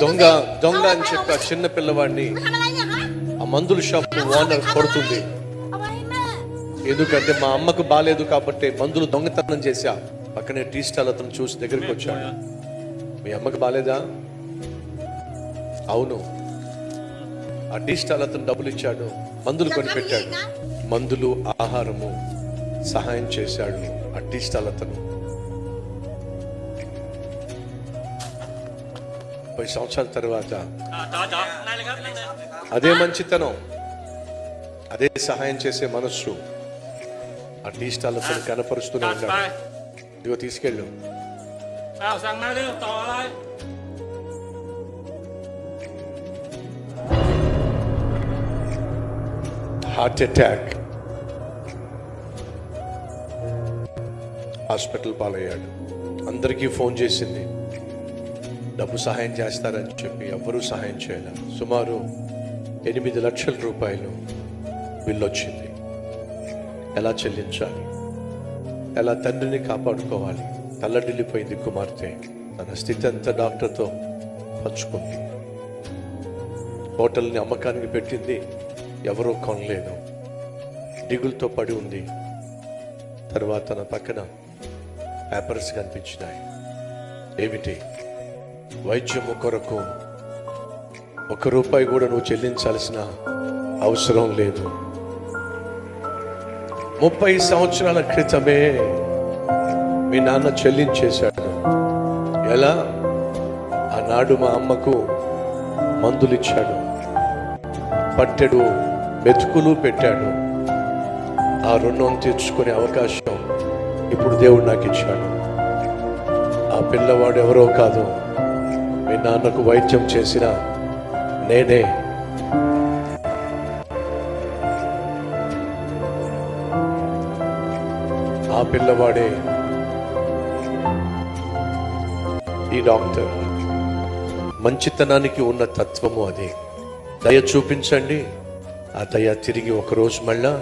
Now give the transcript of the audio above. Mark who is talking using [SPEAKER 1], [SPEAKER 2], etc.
[SPEAKER 1] దొంగ దొంగ అని చెప్పి ఆ చిన్న పిల్లవాడిని ఆ మందుల షాప్ ఓనర్ కొడుతుంది. ఎందుకంటే మా అమ్మకు బాలేదు కాబట్టి మందులు దొంగతనం చేశా. పక్కనే టీ స్టాల్ అతను చూసి దగ్గరికి వచ్చాడు. మీ అమ్మకు బాలేదా? అవును. ఆ టీ స్టాల్ అతను డబ్బులు ఇచ్చాడు, మందులు కొనిపెట్టాడు. మందులు ఆహారము సహాయం చేశాడు ఆ టీ స్టాల్ అతను. 10 సంవత్సరాల తర్వాత అదే మంచితనం, అదే సహాయం చేసే మనస్సు ఆ టీ స్టాల్ అతను కనపరుస్తూనే ఉన్నాడు. ఇదిగో తీసుకెళ్ళు. హార్ట్ అటాక్, హాస్పిటల్ పాలయ్యాడు. అందరికీ ఫోన్ చేసింది, డబ్బు సహాయం చేస్తారని చెప్పి ఎవ్వరూ సహాయం చేయలేదు. సుమారు 8 లక్షల రూపాయలు బిల్లు వచ్చింది. ఎలా చెల్లించాలి, ఎలా తండ్రిని కాపాడుకోవాలి? తల్లడిల్లిపోయింది కుమార్తె. తన స్థితి అంతా డాక్టర్తో పంచుకుంది. హోటల్ని అమ్మకానికి పెట్టింది, ఎవరూ కొనలేదు. దిగులతో పడి ఉంది. తర్వాత తన పక్కన పేపర్స్ కనిపించినాయి. ఏమిటి? వైద్యము కొరకు 1 రూపాయి కూడా నువ్వు చెల్లించాల్సిన అవసరం లేదు. 30 సంవత్సరాల క్రితమే మీ నాన్న చెల్లించేశాడు. ఎలా? ఆనాడు మా అమ్మకు మందులు ఇచ్చాడు, పట్టెడు మెతుకులు పెట్టాడు. ఆ రుణం తీర్చుకునే అవకాశం ఇప్పుడు దేవుడు నాకు ఇచ్చాడు. ఆ పిల్లవాడు ఎవరో కాదు, మీ నాన్నకు వైద్యం చేసిన నేనే. ఆ పిల్లవాడే ఈ డాక్టర్. మంచితనానికి ఉన్న తత్వము అదే. దయ చూపించండి, ఆ దయ తిరిగి ఒకరోజు మళ్ళా